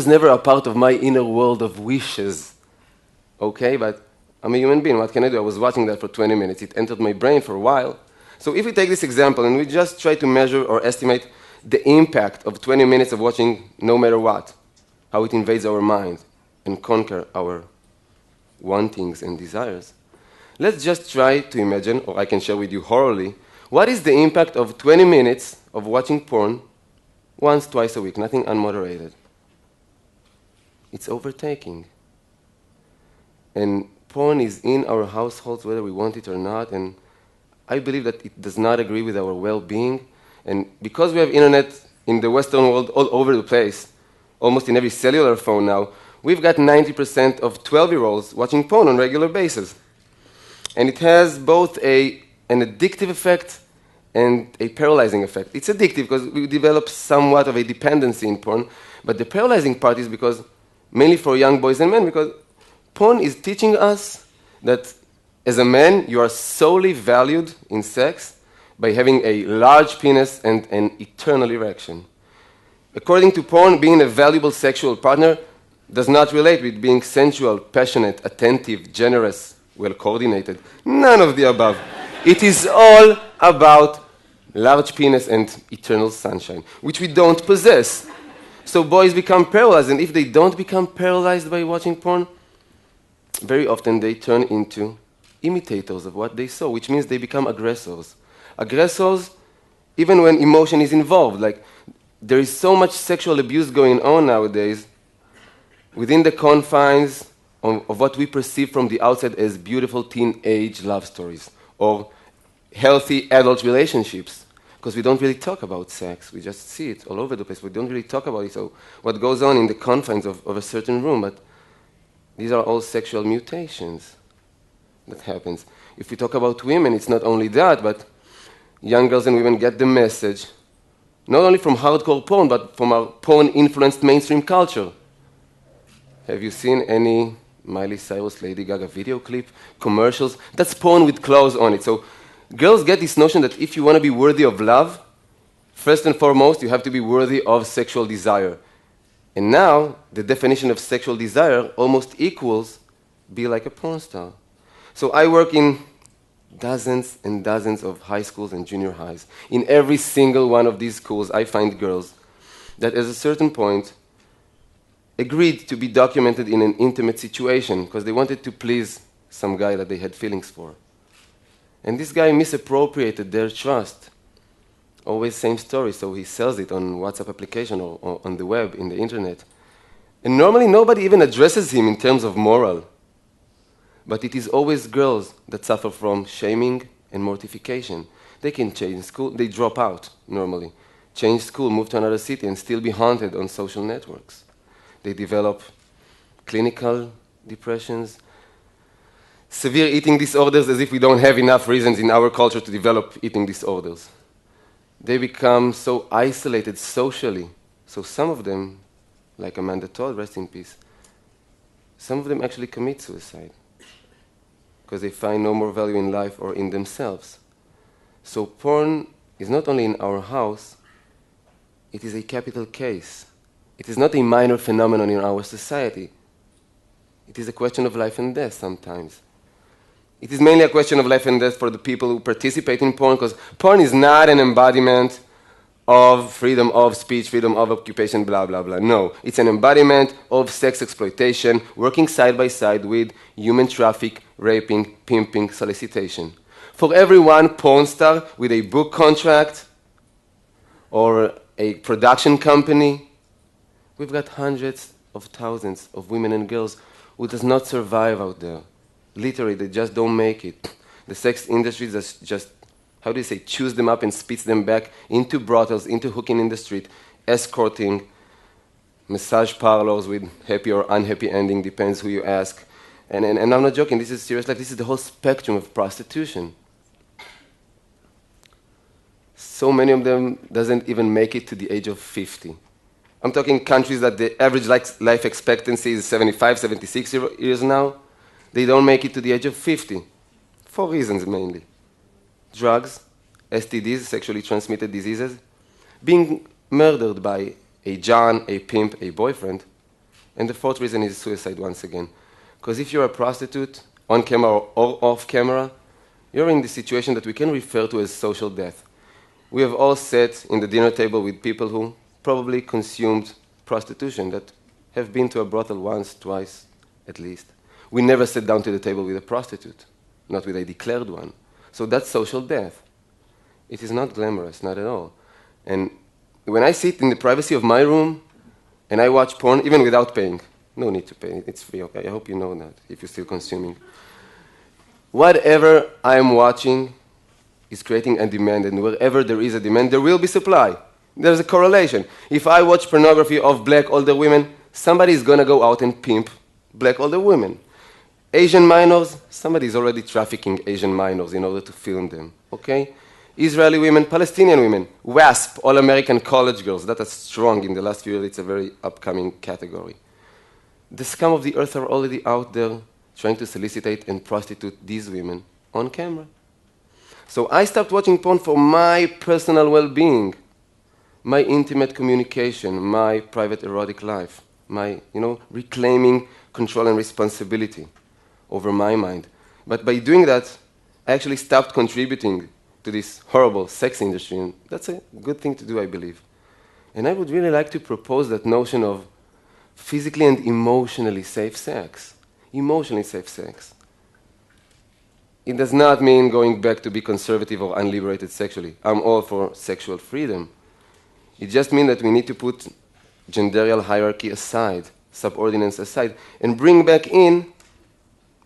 was never a part of my inner world of wishes. Okay, but I'm a human being. What can I do? I was watching that for 20 minutes. It entered my brain for a while. So if we take this example and we just try to measure or estimate the impact of 20 minutes of watching no matter what, how it invades our mind and conquer our wantings and desires, let's just try to imagine, or I can share with you orally, what is the impact of 20 minutes of watching porn once, twice a week, nothing unmoderated. It's overtaking. And porn is in our households whether we want it or not, and I believe that it does not agree with our well-being. And because we have internet in the Western world all over the place, almost in every cellular phone now, we've got 90% of 12-year-olds watching porn on a regular basis. And it has both an addictive effect and a paralyzing effect. It's addictive because we develop somewhat of a dependency in porn, but the paralyzing part is because, mainly for young boys and men, because porn is teaching us that as a man, you are solely valued in sex by having a large penis and an eternal erection. According to porn, being a valuable sexual partner does not relate with being sensual, passionate, attentive, generous, well-coordinated. None of the above. It is all about large penis and eternal sunshine, which we don't possess. So boys become paralyzed, and if they don't become paralyzed by watching porn, very often they turn into imitators of what they saw, which means they become aggressors. Aggressors, even when emotion is involved. Like, there is so much sexual abuse going on nowadays within the confines of what we perceive from the outside as beautiful teenage love stories or healthy adult relationships, because we don't really talk about sex. We just see it all over the place. We don't really talk about it. So what goes on in the confines of a certain room, but these are all sexual mutations that happens. If we talk about women, it's not only that, but young girls and women get the message, not only from hardcore porn, but from our porn-influenced mainstream culture. Have you seen any Miley Cyrus, Lady Gaga video clip, commercials? That's porn with clothes on it. So girls get this notion that if you want to be worthy of love, first and foremost, you have to be worthy of sexual desire. And now, the definition of sexual desire almost equals be like a porn star. So I work in dozens and dozens of high schools and junior highs. In every single one of these schools, I find girls that at a certain point agreed to be documented in an intimate situation because they wanted to please some guy that they had feelings for. And this guy misappropriated their trust. Always same story, so he sells it on WhatsApp application or on the web, in the internet. And normally nobody even addresses him in terms of moral. But it is always girls that suffer from shaming and mortification. They can change school, they drop out normally, change school, move to another city, and still be haunted on social networks. They develop clinical depressions, severe eating disorders, as if we don't have enough reasons in our culture to develop eating disorders. They become so isolated socially. So some of them, like Amanda Todd, rest in peace, some of them actually commit suicide because they find no more value in life or in themselves. So porn is not only in our house, it is a capital case. It is not a minor phenomenon in our society. It is a question of life and death sometimes. It is mainly a question of life and death for the people who participate in porn, because porn is not an embodiment of freedom of speech, freedom of occupation, blah, blah, blah. No, it's an embodiment of sex exploitation, working side by side with human traffic, raping, pimping, solicitation. For every one porn star with a book contract or a production company, we've got hundreds of thousands of women and girls who does not survive out there. Literally, they just don't make it. The sex industry just, how do you say, chews them up and spits them back into brothels, into hooking in the street, escorting, massage parlors with happy or unhappy ending, depends who you ask. And I'm not joking, this is serious life. This is the whole spectrum of prostitution. So many of them doesn't even make it to the age of 50. I'm talking countries that the average life expectancy is 75, 76 years now. They don't make it to the age of 50, for reasons mainly. Drugs, STDs, sexually transmitted diseases, being murdered by a John, a pimp, a boyfriend, And the fourth reason is suicide once again. Because if you're a prostitute, on camera or off camera, you're in the situation that we can refer to as social death. We have all sat in the dinner table with people who probably consumed prostitution, that have been to a brothel once, twice, at least. We never sat down to the table with a prostitute, not with a declared one. So that's social death. It is not glamorous, not at all. And when I sit in the privacy of my room and I watch porn, even without paying, no need to pay, it's free, okay? I hope you know that, if you're still consuming. Whatever I'm watching is creating a demand, and wherever there is a demand, there will be supply. There's a correlation. If I watch pornography of black older women, somebody is going to go out and pimp black older women. Asian minors, somebody is already trafficking Asian minors in order to film them, okay? Israeli women, Palestinian women, WASP, all-American college girls, that are strong in the last few years. It's a very upcoming category. The scum of the earth are already out there trying to solicitate and prostitute these women on camera. So I stopped watching porn for my personal well-being, my intimate communication, my private erotic life, my, reclaiming control and responsibility over my mind. But by doing that, I actually stopped contributing to this horrible sex industry, and that's a good thing to do, I believe. And I would really like to propose that notion of physically and emotionally safe sex. Emotionally safe sex. It does not mean going back to be conservative or unliberated sexually. I'm all for sexual freedom. It just means that we need to put genderial hierarchy aside, subordinates aside, and bring back in,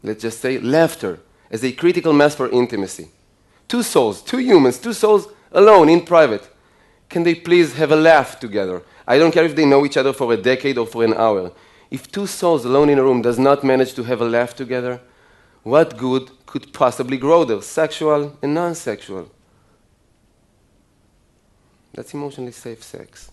let's just say, laughter as a critical mass for intimacy. Two souls, two humans, two souls alone in private. Can they please have a laugh together? I don't care if they know each other for a decade or for an hour. If two souls alone in a room does not manage to have a laugh together, what good could possibly grow there, sexual and non-sexual? That's emotionally safe sex.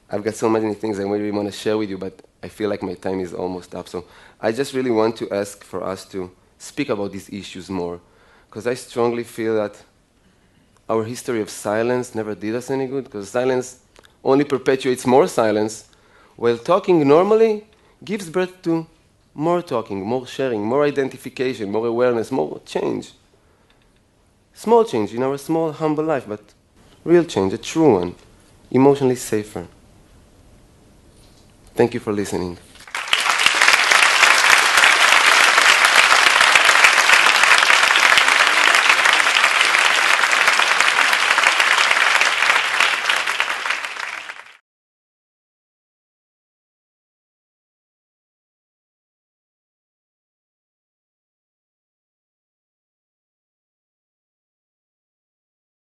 I've got so many things I really want to share with you, but I feel like my time is almost up. So I just really want to ask for us to speak about these issues more, because I strongly feel that our history of silence never did us any good, because silence only perpetuates more silence, while talking normally gives birth to more talking, more sharing, more identification, more awareness, more change. Small change in our small, humble life, but real change, a true one, emotionally safer. Thank you for listening.